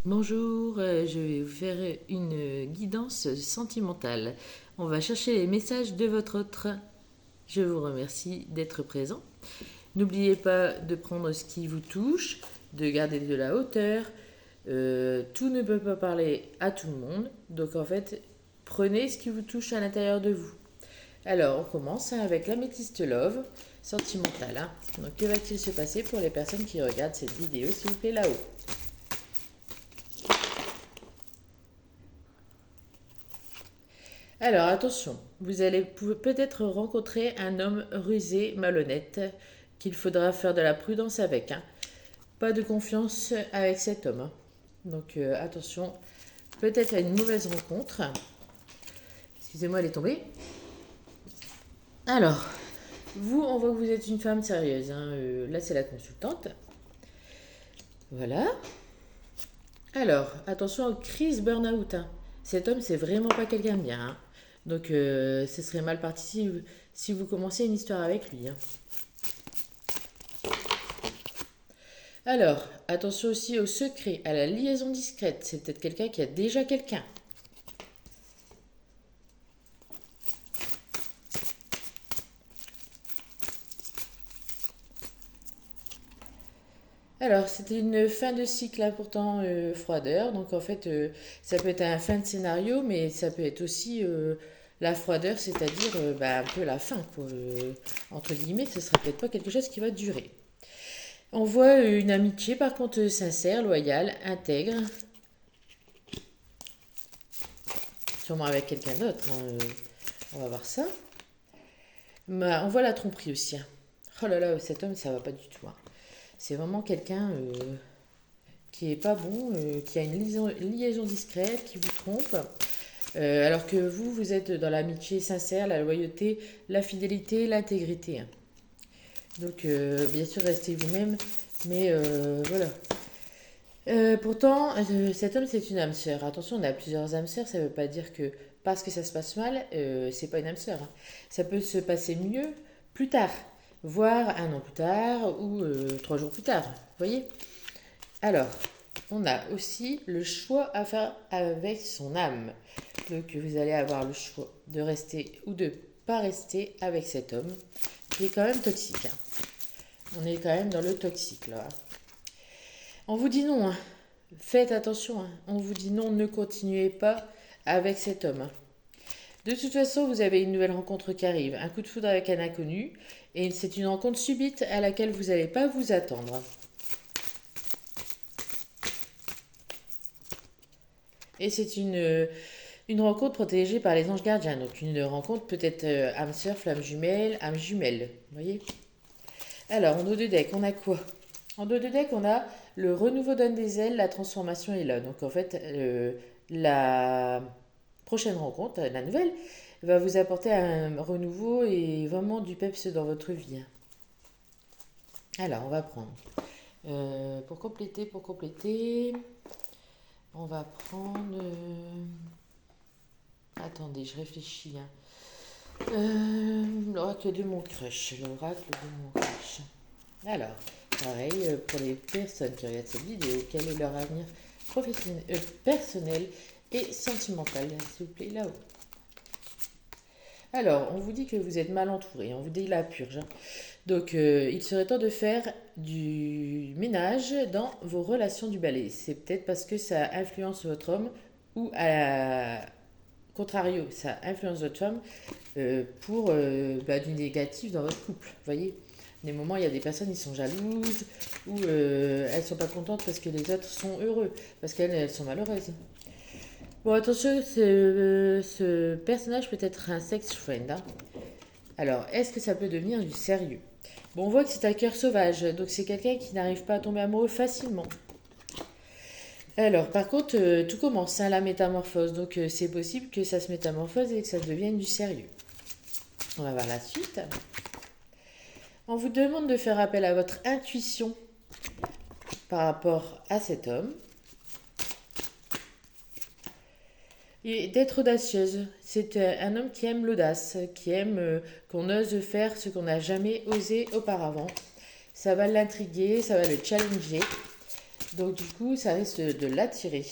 Bonjour, je vais vous faire une guidance sentimentale. On va chercher les messages de votre autre. Je vous remercie d'être présent. N'oubliez pas de prendre ce qui vous touche, de garder de la hauteur. Tout ne peut pas parler à tout le monde. Donc en fait, prenez ce qui vous touche à l'intérieur de vous. Alors, on commence avec l'améthyste love sentimentale, hein. Donc, que va-t-il se passer pour les personnes qui regardent cette vidéo, s'il vous plaît, là-haut? Alors attention, vous allez peut-être rencontrer un homme rusé, malhonnête, qu'il faudra faire de la prudence avec, hein. Pas de confiance avec cet homme, hein. Donc attention, peut-être à une mauvaise rencontre. Excusez-moi, elle est tombée. Alors, vous, on voit que vous êtes une femme sérieuse, hein. Là, c'est la consultante. Voilà. Alors, attention aux crises burn-out, hein. Cet homme, c'est vraiment pas quelqu'un de bien, hein. Donc, ce serait mal parti si vous commencez une histoire avec lui, hein. Alors, attention aussi au secret, à la liaison discrète. C'est peut-être quelqu'un qui a déjà quelqu'un. Alors, c'était une fin de cycle, là, pourtant froideur. Donc, en fait, ça peut être un fin de scénario, mais ça peut être aussi la froideur, c'est-à-dire bah, un peu la fin, quoi. Entre guillemets, ce sera peut-être pas quelque chose qui va durer. On voit une amitié, par contre, sincère, loyale, intègre, sûrement avec quelqu'un d'autre, hein, on va voir ça. Bah, on voit la tromperie aussi, hein. Oh là là, cet homme, ça va pas du tout, hein. C'est vraiment quelqu'un qui est pas bon, qui a une liaison discrète, qui vous trompe. Alors que vous, vous êtes dans l'amitié sincère, la loyauté, la fidélité, l'intégrité, hein. Donc, bien sûr, restez vous-même, mais voilà. Pourtant, cet homme, c'est une âme sœur. Attention, on a plusieurs âmes sœurs, ça ne veut pas dire que parce que ça se passe mal, c'est pas une âme sœur, hein. Ça peut se passer mieux plus tard, voire un an plus tard ou 3 jours plus tard. Vous voyez? Alors, on a aussi le choix à faire avec son âme. Donc, vous allez avoir le choix de rester ou de pas rester avec cet homme qui est quand même toxique, hein. On est quand même dans le toxique là. On vous dit non, hein. Faites attention, hein. On vous dit non, ne continuez pas avec cet homme, hein. De toute façon, vous avez une nouvelle rencontre qui arrive, un coup de foudre avec un inconnu, et c'est une rencontre subite à laquelle vous n'allez pas vous attendre. Et c'est une rencontre protégée par les anges gardiens, donc une rencontre peut-être âme sœur, flamme jumelle, âme jumelle, vous voyez? Alors, en dos de deck, on a quoi? En dos de deck, on a le renouveau donne des ailes, la transformation est là. Donc en fait, la prochaine rencontre, la nouvelle, va vous apporter un renouveau et vraiment du peps dans votre vie, hein. Alors, on va prendre. Pour compléter, on va prendre. Attendez, je réfléchis, hein. L'oracle de mon crush. L'oracle de mon crush. Alors, pareil, pour les personnes qui regardent cette vidéo, quel est leur avenir professionnel, personnel et sentimental, s'il vous plaît, là-haut. Alors, on vous dit que vous êtes mal entouré, on vous dit la purge, hein. Donc, il serait temps de faire du ménage dans vos relations du balai. C'est peut-être parce que ça influence votre homme ou à contrario, ça influence votre femme pour du négatif dans votre couple. Vous voyez? Des moments, il y a des personnes qui sont jalouses ou elles sont pas contentes parce que les autres sont heureux, parce qu'elles sont malheureuses. Bon, attention, ce personnage peut être un sex friend, hein. Alors, est-ce que ça peut devenir du sérieux? Bon, on voit que c'est un cœur sauvage, donc c'est quelqu'un qui n'arrive pas à tomber amoureux facilement. Alors, par contre, tout commence, hein, la métamorphose, donc c'est possible que ça se métamorphose et que ça devienne du sérieux. On va voir la suite. On vous demande de faire appel à votre intuition par rapport à cet homme et d'être audacieuse. C'est un homme qui aime l'audace, qui aime qu'on ose faire ce qu'on n'a jamais osé auparavant. Ça va l'intriguer, ça va le challenger. Donc du coup, ça risque de l'attirer.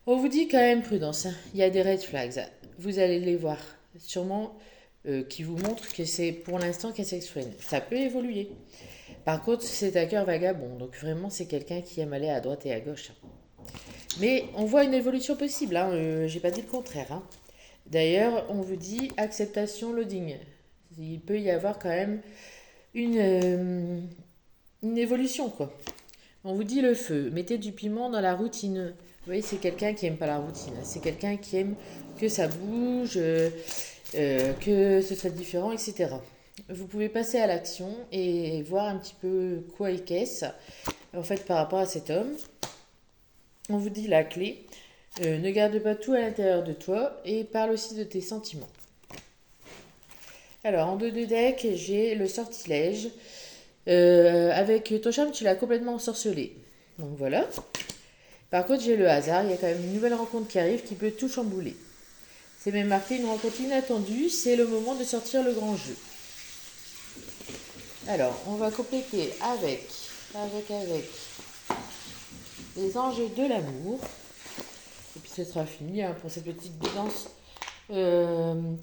On vous dit quand même prudence, hein. Il y a des red flags. Vous allez les voir. Sûrement qui vous montrent que c'est pour l'instant qu'un sex friend. Ça peut évoluer. Par contre, c'est un cœur vagabond. Donc vraiment, c'est quelqu'un qui aime aller à droite et à gauche. Mais on voit une évolution possible. Hein. J'ai pas dit le contraire. Hein. D'ailleurs, on vous dit acceptation loading. Il peut y avoir quand même une évolution, quoi. On vous dit le feu. Mettez du piment dans la routine. Vous voyez, c'est quelqu'un qui aime pas la routine. C'est quelqu'un qui aime que ça bouge, que ce soit différent, etc. Vous pouvez passer à l'action et voir un petit peu quoi et qu'est-ce, en fait, par rapport à cet homme. On vous dit la clé. Ne garde pas tout à l'intérieur de toi et parle aussi de tes sentiments. Alors, en dos de deck, j'ai le sortilège. Avec ton charme, tu l'as complètement ensorcelé. Donc voilà. Par contre, j'ai le hasard. Il y a quand même une nouvelle rencontre qui arrive qui peut tout chambouler. C'est même marqué une rencontre inattendue. C'est le moment de sortir le grand jeu. Alors, on va compléter avec les anges de l'amour. Et puis ce sera fini hein, pour cette petite guidance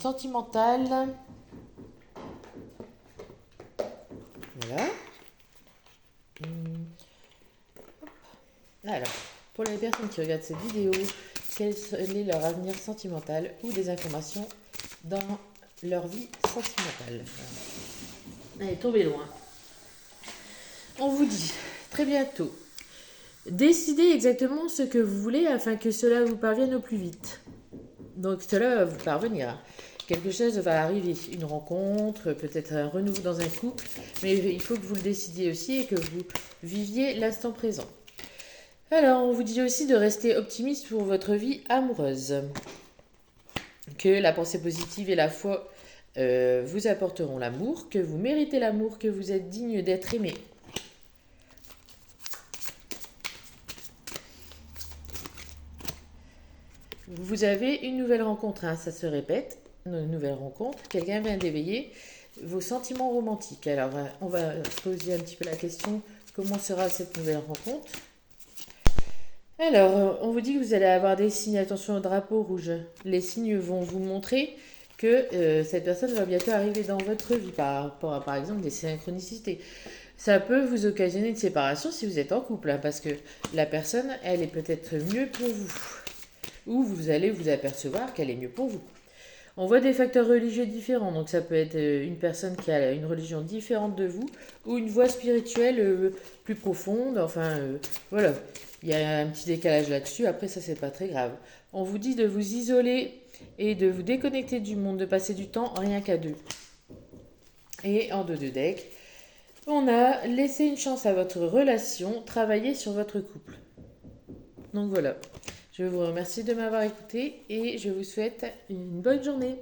sentimentale. Voilà. Alors, pour les personnes qui regardent cette vidéo, quel est leur avenir sentimental ou des informations dans leur vie sentimentale. Allez, tombez loin. On vous dit très bientôt. Décidez exactement ce que vous voulez afin que cela vous parvienne au plus vite. Donc cela va vous parvenir. Quelque chose va arriver, une rencontre, peut-être un renouveau dans un couple, mais il faut que vous le décidiez aussi et que vous viviez l'instant présent. Alors, on vous dit aussi de rester optimiste pour votre vie amoureuse. Que la pensée positive et la foi vous apporteront l'amour, que vous méritez l'amour, que vous êtes digne d'être aimé. Vous avez une nouvelle rencontre, hein, ça se répète, une nouvelle rencontre. Quelqu'un vient d'éveiller vos sentiments romantiques. Alors, on va poser un petit peu la question, comment sera cette nouvelle rencontre? Alors, on vous dit que vous allez avoir des signes, attention au drapeau rouge. Les signes vont vous montrer que cette personne va bientôt arriver dans votre vie par rapport à, par exemple, des synchronicités. Ça peut vous occasionner une séparation si vous êtes en couple, hein, parce que la personne, elle est peut-être mieux pour vous. Ou vous allez vous apercevoir qu'elle est mieux pour vous. On voit des facteurs religieux différents, donc ça peut être une personne qui a une religion différente de vous, ou une voie spirituelle plus profonde, enfin voilà. Il y a un petit décalage là-dessus, après ça c'est pas très grave. On vous dit de vous isoler et de vous déconnecter du monde, de passer du temps rien qu'à deux. Et en dos de deck, on a laissé une chance à votre relation, travailler sur votre couple. Donc voilà, je vous remercie de m'avoir écouté et je vous souhaite une bonne journée.